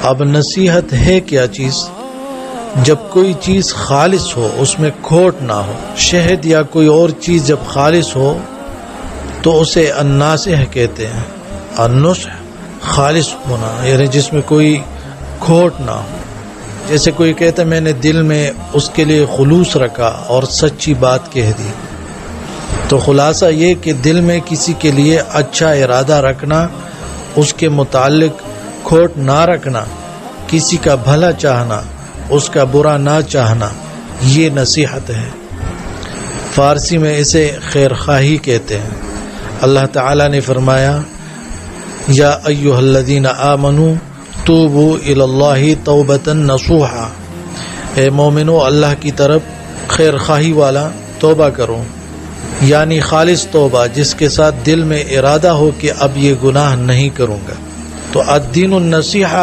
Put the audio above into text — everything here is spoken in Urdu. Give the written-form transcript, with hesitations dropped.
اب نصیحت ہے کیا چیز؟ جب کوئی چیز خالص ہو، اس میں کھوٹ نہ ہو. شہد یا کوئی اور چیز جب خالص ہو تو اسے الناصح کہتے ہیں. النصح خالص ہونا، یعنی جس میں کوئی کھوٹ نہ ہو. جیسے کوئی کہتا ہے میں نے دل میں اس کے لیے خلوص رکھا اور سچی بات کہہ دی. تو خلاصہ یہ کہ دل میں کسی کے لیے اچھا ارادہ رکھنا، اس کے متعلق کھوٹ نہ رکھنا، کسی کا بھلا چاہنا، اس کا برا نہ چاہنا، یہ نصیحت ہے. فارسی میں اسے خیر خواہی کہتے ہیں. اللہ تعالی نے فرمایا یا ایھا الذین آمنوا توبوا الی اللہ توبۃ نصوحا، اے مومنو اللہ کی طرف خیر خواہی والا توبہ کرو، یعنی خالص توبہ جس کے ساتھ دل میں ارادہ ہو کہ اب یہ گناہ نہیں کروں گا. تو الدین النصیحہ